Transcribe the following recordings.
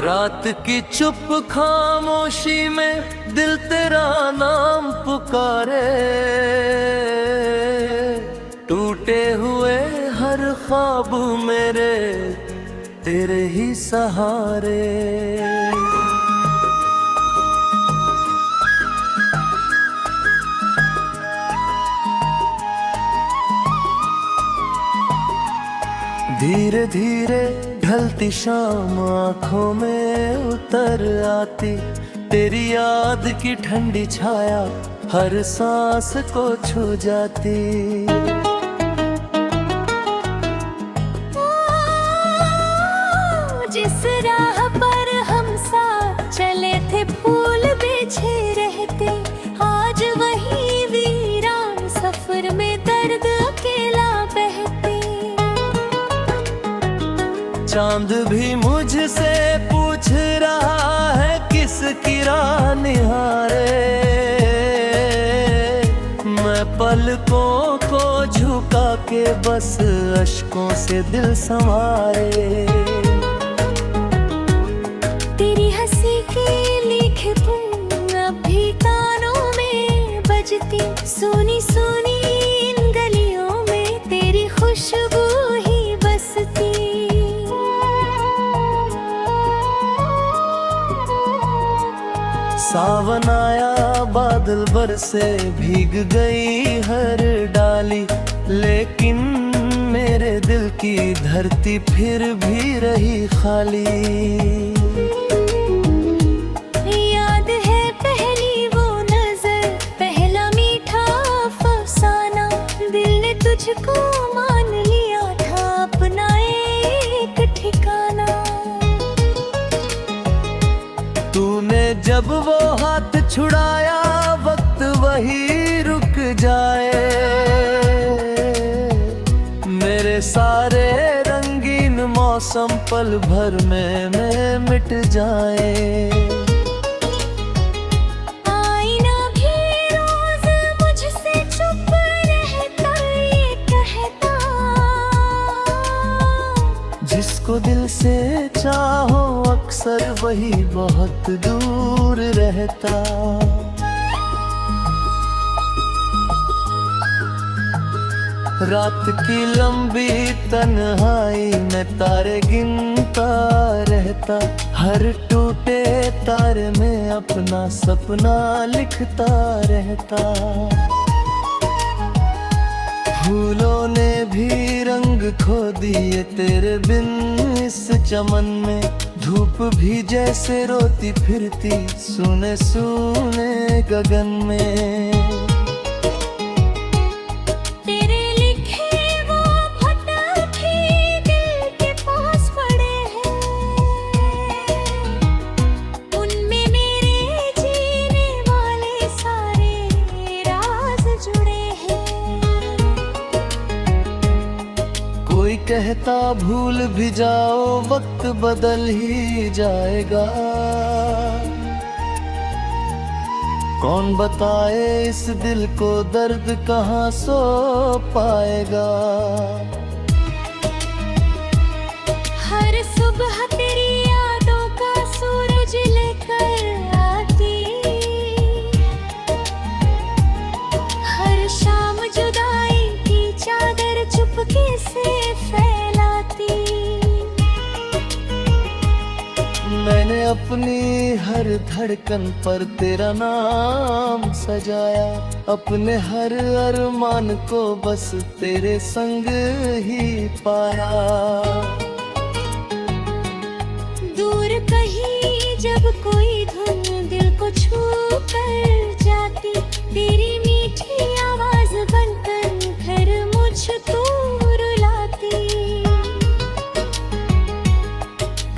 रात की चुप खामोशी में दिल तेरा नाम पुकारे, टूटे हुए हर ख्वाब मेरे तेरे ही सहारे। धीरे धीरे ढलती शाम आँखों में उतर आती, तेरी याद की ठंडी छाया हर सांस को छू जाती। जिस राह पर हम साथ चले थे फूल बिछे रहते, आज वही वीरान सफर में दर्द अकेला बहते। चांद भी मुझसे पूछ रहा है किसकी राह निहारे, मैं पलकों को झुका के बस अश्कों से दिल संवारे। तेरी हंसी की लिखे धुन अब भी कानों में बजती, सुनी सुनी इन गलियों में तेरी खुशबू ही बसती। सावन आया बादल बरसे भीग गई हर डाली, लेकिन मेरे दिल की धरती फिर भी रही खाली। याद है पहली वो नजर, पहला मीठा अफसाना, दिल ने तुझको मान लिया था अपना एक ठिकाना। तूने जब वो हाथ छुड़ाया वक्त वही रुक जाए, मेरे सारे रंगीन मौसम पल भर में मिट जाए। आईना भी रोज मुझसे चुप रहता, ये कहता जिसको दिल से चाहो अक्सर वही बहुत दूर रहता। रात की लंबी तन्हाई में तारे गिनता रहता, हर टूटे तारे में अपना सपना लिखता रहता। फूलों ने भी रंग खो दिए तेरे बिन इस चमन में, धूप भी जैसे रोती फिरती सुने सुने गगन में। तेरे लिखे वो खत भी दिल के पास पड़े हैं, उनमें मेरे जीने वाले सारे राज जुड़े हैं। कोई कहता भूल भी जाओ वक्त बदल ही जाएगा, कौन बताए इस दिल को दर्द कहाँ सो पाएगा। हर सुबह तेरी यादों का सूरज लेकर आती, हर शाम जुदाई की चादर चुपके से फैलाती। मैंने अपनी हर धड़कन पर तेरा नाम सजाया, अपने हर अरमान को बस तेरे संग ही पाया। दूर कहीं जब कोई धुन दिल को छू कर जाती, तेरी मीठी आवाज बनकर फिर मुझको रुलाती।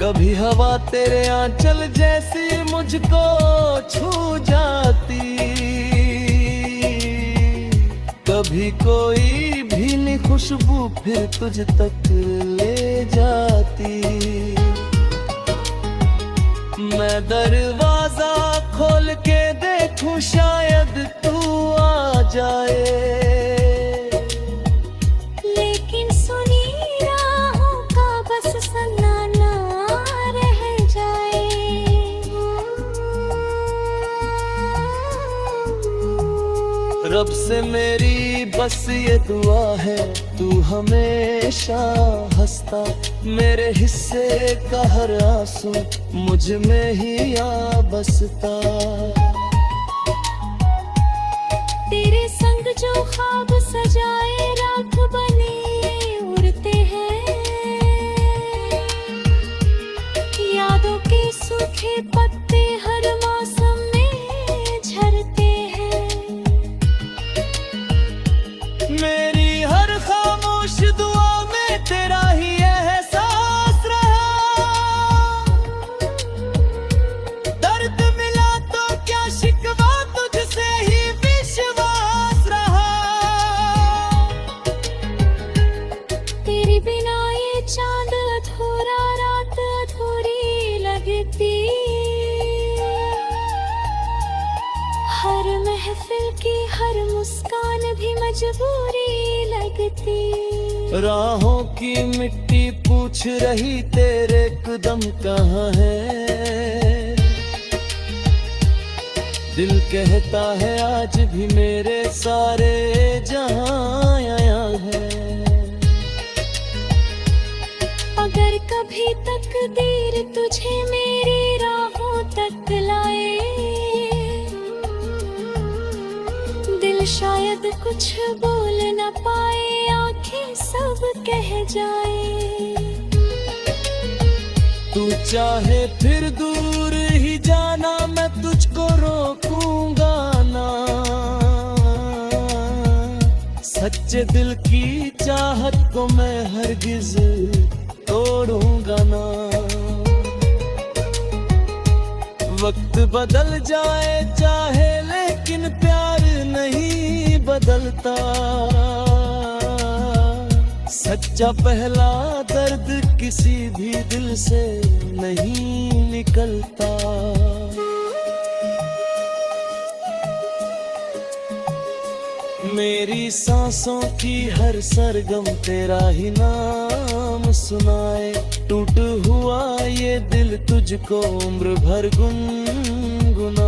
कभी हवा तेरे आंचल जैसी मुझको छू जाती, कभी कोई भीनी खुशबू फिर तुझ तक ले जाती। मैं दरवाजा खोल के देखूं शायद तू आ जाए, लेकिन सुनी राहों का बस सन्नाटा रह जाए। रब से मेरी बस ये दुआ है, तू हमेशा हंसता, मेरे हिस्से का हर आंसू मुझ में ही आ बसता। तेरे संग जो ख्वाब सजाए रात बने उड़ते हैं, यादों के सूखे पत्ते हर मौसम में झरते हैं। मेरी हर खामोश दुआ में तेरा ही एहसास रहा, दर्द मिला तो क्या शिकवा तुझसे ही विश्वास रहा। तेरे बिना ये चांद अधूरा, रात अधूरी लगती, हर महफिल की हर मुस्कान भी मजबूरी लगती। राहों की मिट्टी पूछ रही तेरे कदम कहाँ है, दिल कहता है आज भी मेरे सारे जहां आया है। अगर कभी तकदीर तुझे मेरी राहों तक लाए, दिल शायद कुछ बोल न पाए, आंखें सब कह जाए। तू चाहे फिर दूर ही जाना, मैं तुझको रोकूंगा ना, सच्चे दिल की चाहत को मैं हरगिज तोड़ूंगा ना। वक्त बदल जाए चाहे, लेकिन प्यार नहीं बदलता, सच्चा पहला दर्द किसी भी दिल से नहीं निकलता। मेरी सांसों की हर सरगम तेरा ही नाम सुनाए, टूट हुआ ये दिल तुझको उम्र भर गुनगुनाए।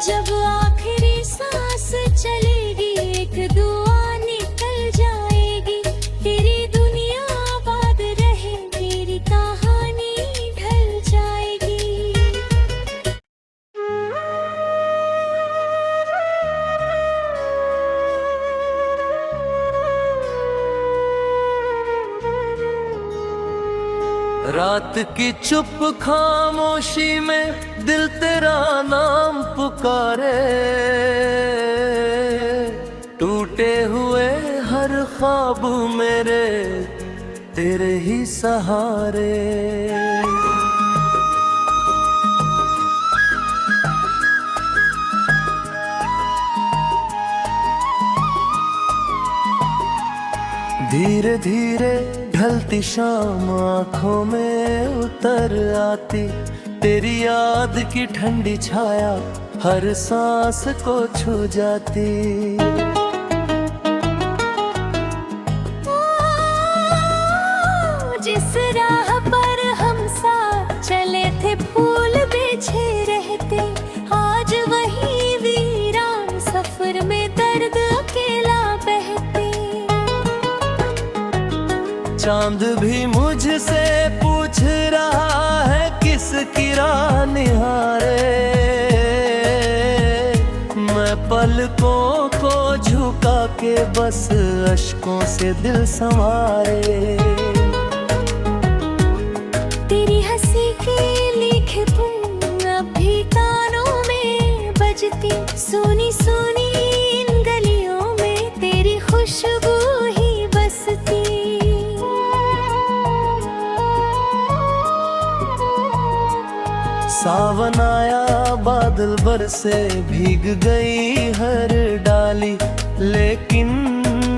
जब आखिरी सांस चलेगी एक दुआ निकल जाएगी, तेरी दुनिया आबाद रहे, मेरी कहानी ढल जाएगी। रात की चुप खामोशी में दिल तेरा नाम पुकारे, टूटे हुए हर ख्वाब मेरे तेरे ही सहारे। धीरे धीरे ढलती शाम आँखों में उतर आती, तेरी याद की ठंडी छाया हर सांस को छू जाती। जिस राह पर हम साथ चले थे फूल बिछे रहते, आज वही वीरान सफर में दर्द अकेला बहते। चांद भी मुझसे पूछ रहा है किसकी राह निहारे, मैं पलकों को झुका के बस अश्कों से दिल संवारे। तेरी हंसी की लिखे धुन अब भी कानों में बजती, सुनी सुनी इन गलियों में तेरी खुशबू ही बसती। सावन आया बादल बरसे, भीग गई हर डाली, लेकिन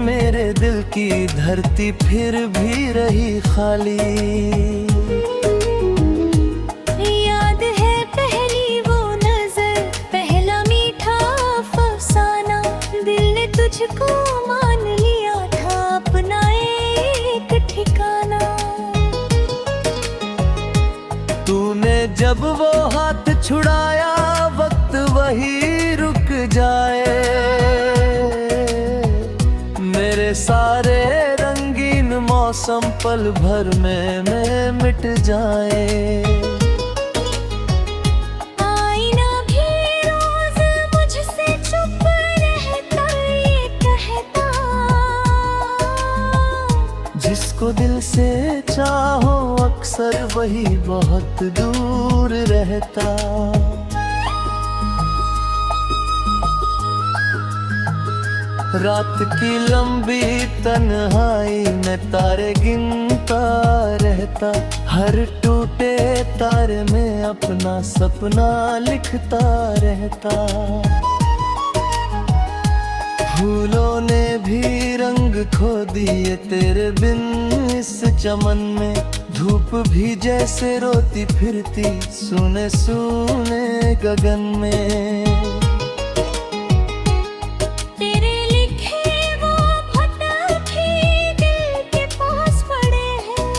मेरे दिल की धरती फिर भी रही खाली। याद है पहली वो नजर, पहला मीठा अफसाना, दिल ने तुझको मान लिया था अपना एक ठिकाना। तूने जब वो हाथ छुड़ाया वक्त वही जाए, मेरे सारे रंगीन मौसम पल भर में मिट जाए। आईना भी रोज मुझसे चुप रहता, ये कहता जिसको दिल से चाहो अक्सर वही बहुत दूर रहता। रात की लंबी तन्हाई में तारे गिनता रहता, हर टूटे तारे में अपना सपना लिखता रहता। फूलों ने भी रंग खो दिए तेरे बिन इस चमन में, धूप भी जैसे रोती फिरती सुने सुने गगन में। तेरे लिखे वो खत भी दिल के पास पड़े हैं,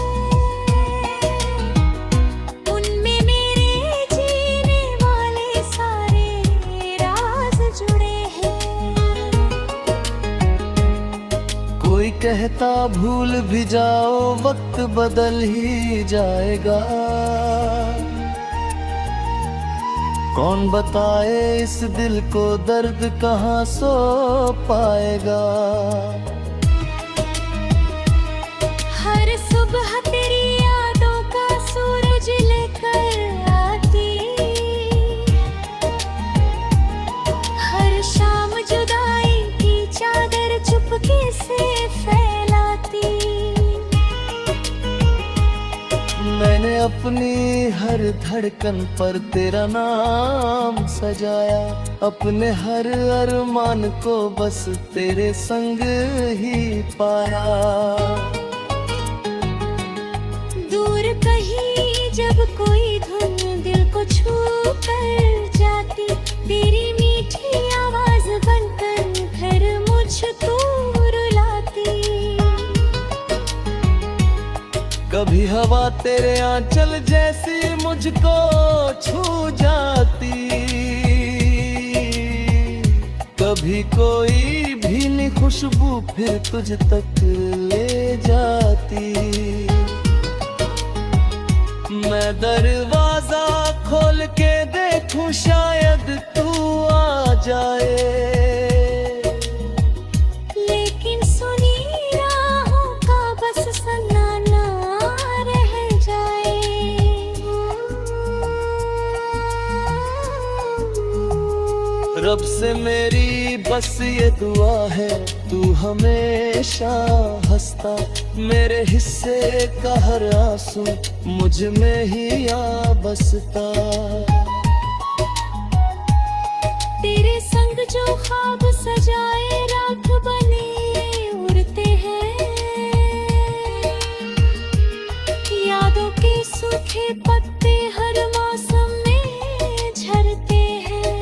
उनमें मेरे जीने वाले सारे राज जुड़े हैं। कोई कहता भूल भी जाओ वक्त बदल ही जाएगा, कौन बताए इस दिल को दर्द कहाँ सो पाएगा। हर सुबह तेरी यादों का सूरज लेकर आती, हर शाम जुदाई की चादर चुपके से फैलाती। मैंने अपनी हर धड़कन पर तेरा नाम सजाया, अपने हर अरमान को बस तेरे संग ही पाया। दूर कहीं जब कोई धुन दिल को छू कर जाती, तेरी मीठी आवाज बनकर फिर मुझको रुलाती। कभी हवा तेरे आंचल जैसी मुझको छू जाती, कभी कोई भीनी खुशबू फिर तुझ तक ले जाती। मैं दरवाजा खोल के देखूं शायद तू आ जाए, लेकिन सुनी राहों का बस सन्नाटा रह जाए। रब से मेरी बस ये दुआ है तू हमेशा हंसता, मेरे हिस्से का हर आंसू मुझ में ही आ बसता। तेरे संग जो ख्वाब सजाए रात बने उड़ते हैं, यादों के सूखे पत्ते हर मौसम में झरते हैं।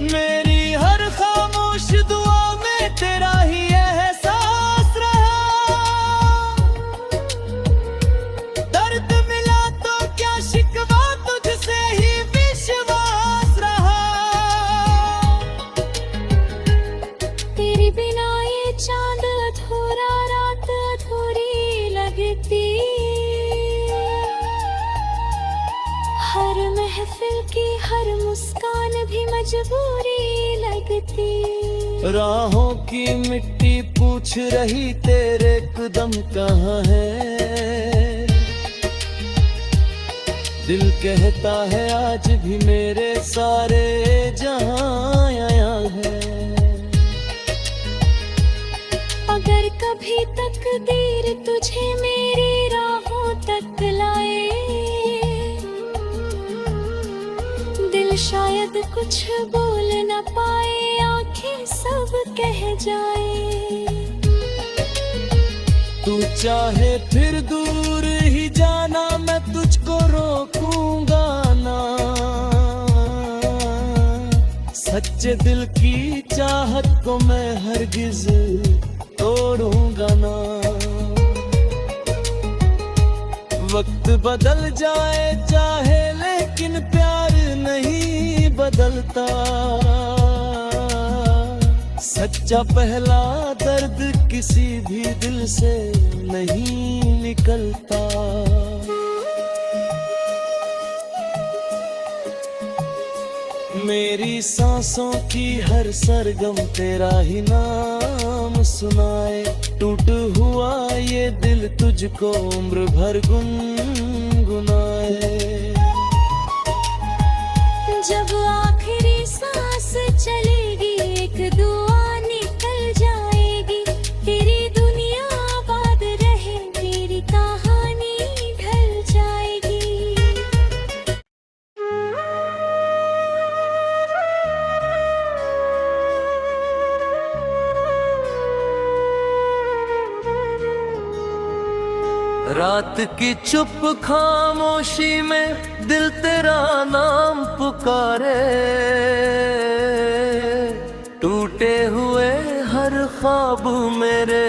मेरी हर खामोश दुआ में तेरा ही एहसास रहा, दर्द मिला तो क्या शिकवा तुझसे ही विश्वास रहा। तेरे बिना ये चांद अधूरा रात अधूरी लगती, हर महफिल की हर मुस्कान भी मजबूरी लगती। राहों की मिट्टी पूछ रही तेरे कदम कहाँ है, दिल कहता है आज भी मेरे सारे जहां आया है। अगर कभी तकदीर तुझे मेरी राहों तक लाए, दिल शायद कुछ बोल न पाए, आंखें सब कह जाए। तू चाहे फिर दूर ही जाना, मैं तुझको रोकूंगा ना, सच्चे दिल की चाहत को मैं हरगिज तोड़ूंगा ना। वक्त बदल जाए चाहे लेकिन प्यार नहीं बदल निकलता। सच्चा पहला दर्द किसी भी दिल से नहीं निकलता। मेरी सांसों की हर सरगम तेरा ही नाम सुनाए। टूट हुआ ये दिल तुझको उम्र भर गुनगुनाए। जब आखिरी सांस चलेगी एक दुआ निकल जाएगी। तेरी दुनिया आबाद रहे, तेरी कहानी ढल जाएगी। रात की चुप खामोशी में दिल तेरा नाम पुकारे। टूटे हुए हर ख्वाब मेरे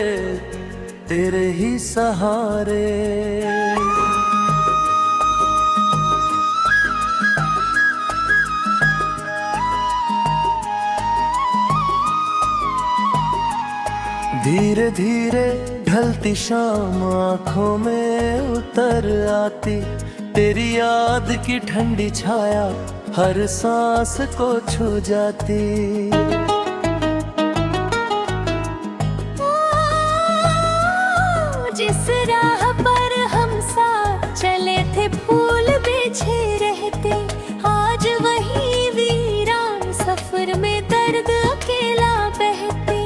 तेरे ही सहारे। धीरे धीरे ढलती शाम आँखों में उतर आती। तेरी याद की ठंडी छाया हर सांस को छू जाती। जिस राह पर हम साथ चले थे फूल बिछे रहते, आज वही वीरान सफर में दर्द अकेला बहते।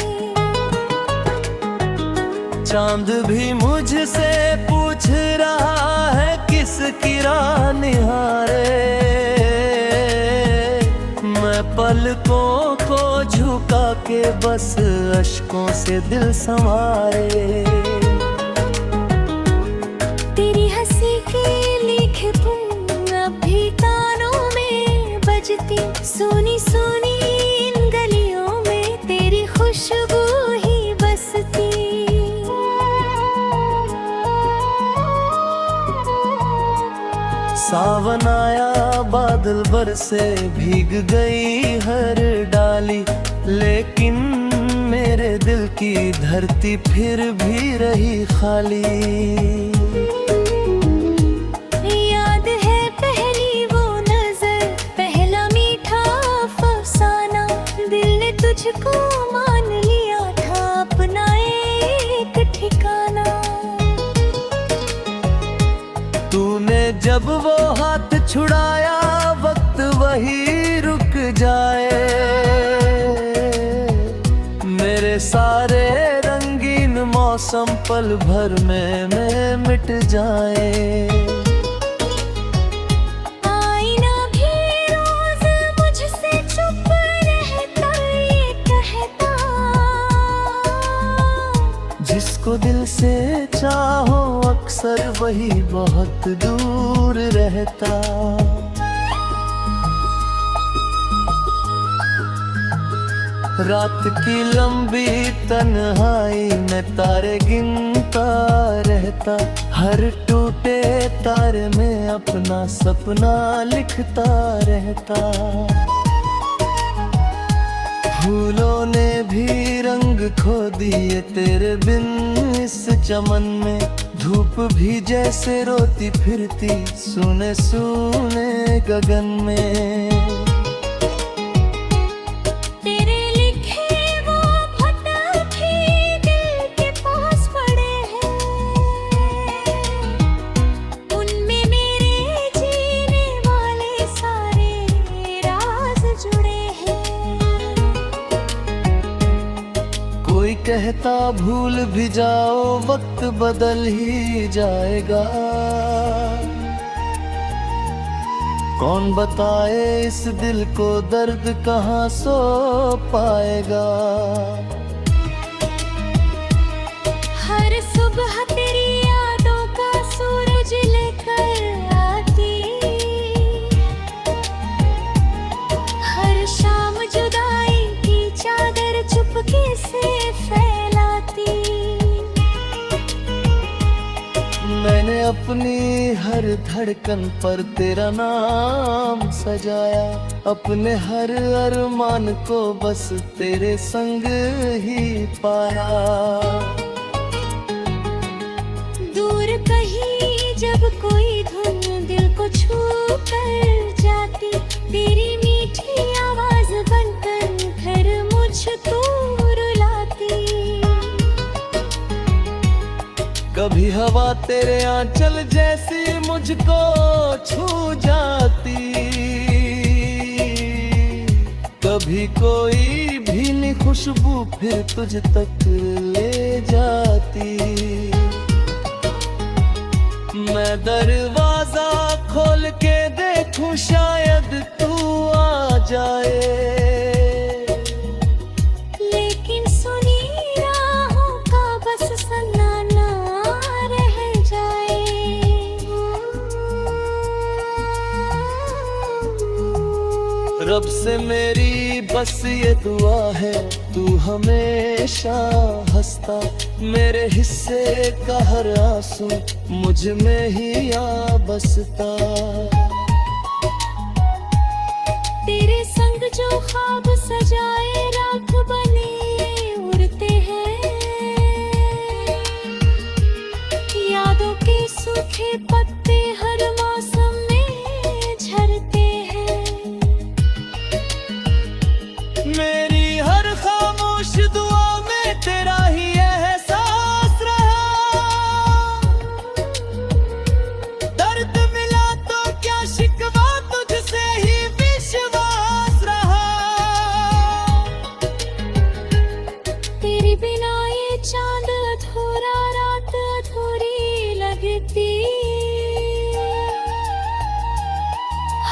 चांद भी मुझसे पूछ रहा है किसकी राह निहारे। मैं पलकों को झुका के बस अश्कों से दिल संवारे। तेरी हंसी की लिखे धुन अब भी कानों में बजती। सुनी सुनी इन गलियों में तेरी खुशबू ही बसती। सावन आया बादल बरसे भीग गई हर डाली। लेकिन मेरे दिल की धरती फिर भी रही खाली। याद है पहली वो नजर, पहला मीठा अफसाना। दिल ने तुझको मान लिया था अपना एक ठिकाना। तूने जब वो हाथ छुड़ाया वक्त वही रुक जाए। मेरे सारे रंगीन मौसम पल भर में मिट जाए। आईना भी रोज मुझसे चुप रहता, ये कहता। जिसको दिल से चाहो अक्सर वही बहुत दूर रहता। रात की लंबी तन्हाई में तारे गिनता रहता। हर टूटे तारे में अपना सपना लिखता रहता। फूलों ने भी रंग खो दिए तेरे बिन इस चमन में। धूप भी जैसे रोती फिरती सुने सुने गगन में। तेरे लिखे वो खत भी दिल के पास पड़े हैं। उनमें मेरे जीने वाले सारे राज जुड़े हैं। कोई कहता भूल भी जाओ वक्त बदल ही जाएगा। कौन बताए इस दिल को दर्द कहाँ सो पाएगा। हर सुबह तेरी यादों का सूरज लेकर आती। हर शाम जुदाई की चादर चुपके से फैलाती। मैंने अपनी हर धड़कन पर तेरा नाम सजाया, अपने हर अरमान को बस तेरे संग ही पाया। दूर कहीं जब कोई धुन दिल को छू कर जाती, तेरी मीठी आवाज बनकर फिर मुझको रुलाती। कभी हवा तेरे आंचल जैसी मुझको छू जाती, कभी कोई भीनी खुशबू फिर तुझ तक ले जाती। मैं दरवाजा खोल के देखूं शायद तू आ जाए, लेकिन सुनी राहों का बस सन्नाटा रह जाए। रब से मेरी बस ये दुआ है, तू हमेशा हंसता, मेरे हिस्से का हर आंसू मुझ में ही आ बसता। तेरे संग जो ख्वाब सजाए रात बने उड़ते हैं, यादों के सूखे पत्ते हर मौसम में झरते हैं। मेरी हर खामोश दुआ में तेरा ही एहसास रहा, दर्द मिला तो क्या शिकवा तुझसे ही विश्वास रहा। तेरे बिना ये चांद अधूरा, रात अधूरी लगती।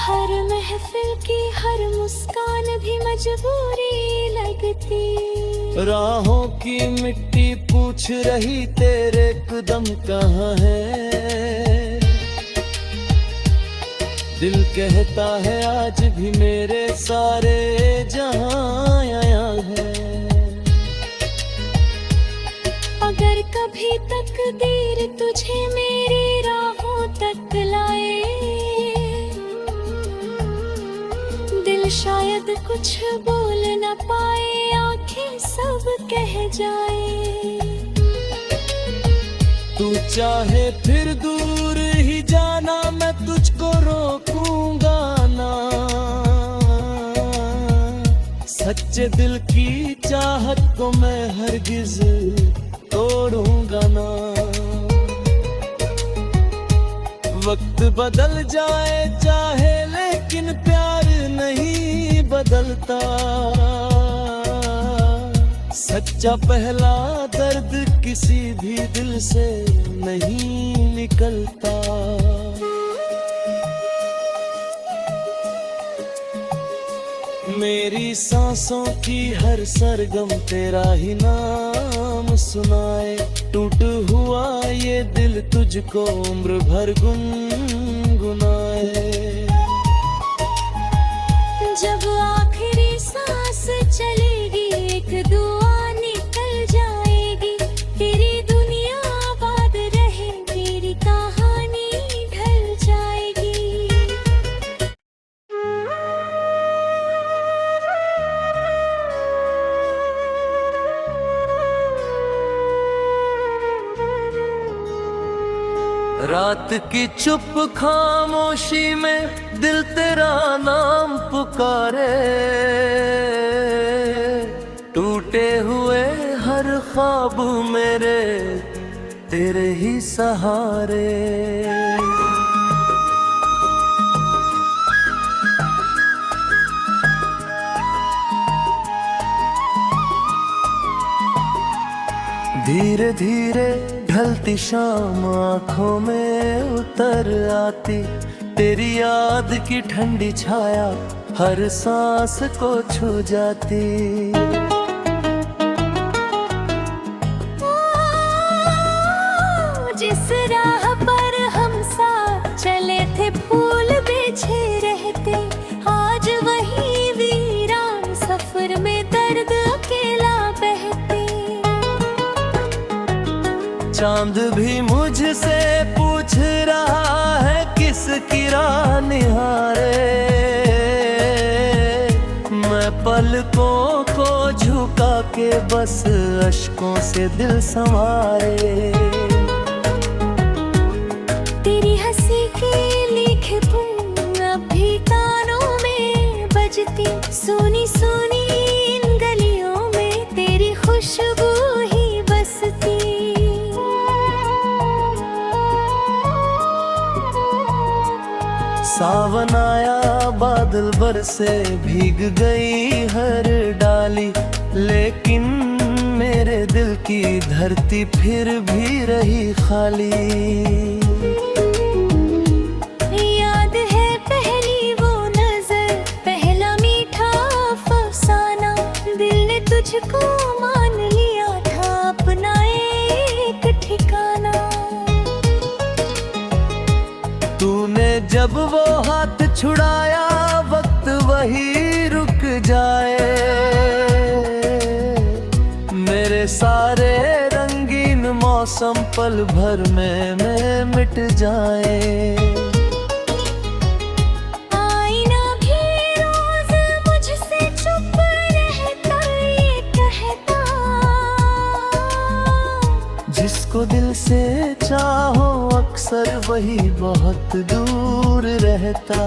हर महफिल की हर मुस्कान भी मजबूरी लगती। राहों की मिट्टी पूछ रही तेरे कदम कहाँ है, दिल कहता है आज भी मेरे सारे जहां आया है। अगर कभी तकदीर तुझे मेरी राहों तक लाए, दिल शायद कुछ बोल न पाए, आंखें सब कह जाए। तू चाहे फिर दूर ही जाना, मैं तुझको रोकूंगा ना, सच्चे दिल की चाहत को मैं हरगिज तोड़ूंगा ना। वक्त बदल जाए चाहे लेकिन प्यार नहीं बदलता, सच्चा पहला दर्द किसी भी दिल से नहीं निकलता। मेरी सांसों की हर सरगम तेरा ही नाम सुनाए, टूट हुआ ये दिल तुझको उम्र भर गुनगुनाए। जब आखिरी सांस चलेगी एक दुआ निकल जाएगी, तेरी दुनिया आबाद रहे, तेरी कहानी ढल जाएगी। रात की चुप खामोशी में दिल तेरा नाम पुकारे, टूटे हुए हर ख्वाब मेरे तेरे ही सहारे। धीरे धीरे ढलती शाम आँखों में उतर आती, तेरी याद की ठंडी छाया हर सांस को छू जाती। जिस राह पर हम साथ चले थे फूल बिछे रहते, आज वही वीरान सफर में दर्द अकेला बहते। चांद भी मुझसे पूछ की राह निहारे, मैं पलकों को झुका के बस अश्कों से दिल संवारे। तेरी हंसी की लिखे धुन अब भी कानों में बजती, सुनी सुनी इन गलियों में तेरी खुशबू ही बसती। सावन आया बादल बरसे, भीग गई हर डाली, लेकिन मेरे दिल की धरती फिर भी रही खाली। याद है पहली वो नजर, पहला मीठा अफसाना, दिल ने तुझको मान लिया था अपना एक ठिकाना। तूने जब वो हाथ छुड़ाया, वक्त वही रुक जाए, मेरे सारे रंगीन मौसम पल भर में मिट जाए। आईना भी रोज मुझसे चुप रहता, ये कहता, जिसको दिल से चाहो अक्सर वही बहुत दूर रहता।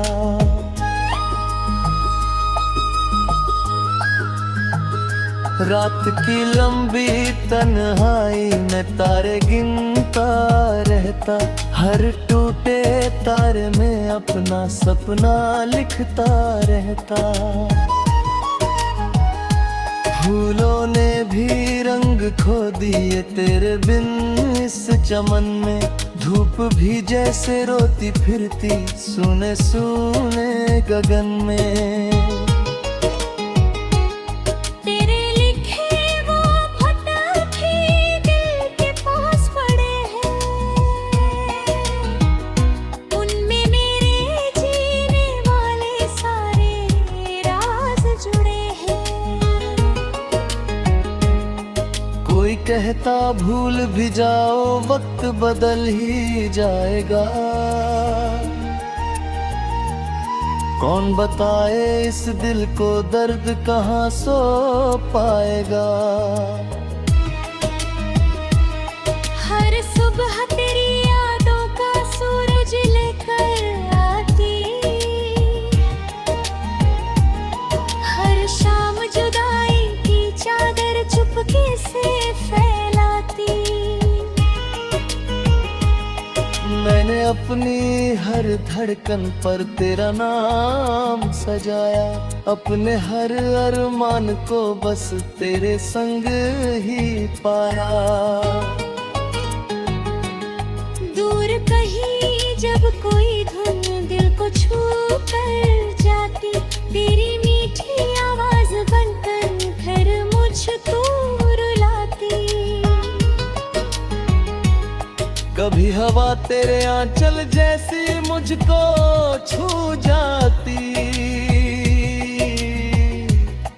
रात की लंबी तन्हाई में तारे गिनता रहता, हर टूटे तारे में अपना सपना लिखता रहता। फूलों ने भी रंग खो दिए तेरे बिन इस चमन में, धूप भी जैसे रोती फिरती सुने सुने गगन में। तेरे लिखे वो खत भी दिल के पास पड़े हैं, उनमें मेरे जीने वाले सारे राज जुड़े हैं। कोई कहता भूल भी जाओ वक्त बदल ही जाएगा, कौन बताए इस दिल को दर्द कहाँ सो पाएगा। हर सुबह तेरी यादों का सूरज लेकर आती, हर शाम जुदाई की चादर चुपके से फैलाती। मैंने अपनी हर धड़कन पर तेरा नाम सजाया, अपने हर अरमान को बस तेरे संग ही पाया। दूर कहीं जब कोई धुन दिल को छू कर जाती, तेरी मीठी आवाज बनकर फिर मुझको रुलाती। कभी हवा तेरे आंचल जैसी मुझको छू जाती,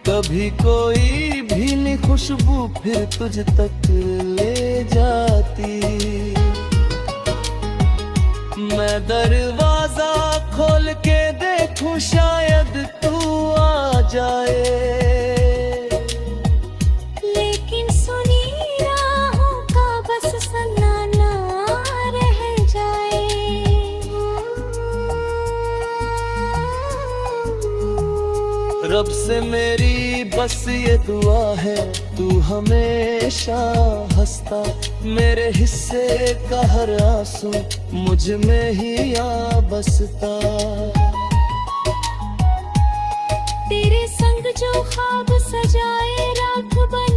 कभी कोई भीनी खुशबू फिर तुझ तक ले जाती। मैं दरवाजा खोल के देखूं शायद तू आ जाए, लेकिन सुनी राहों का बस सन्नाटा रह जाए। रब से मेरी बस ये दुआ है, तू हमेशा हंसता, मेरे हिस्से का हर आंसू मुझ में ही आ बसता। तेरे संग जो ख्वाब सजाए रात बन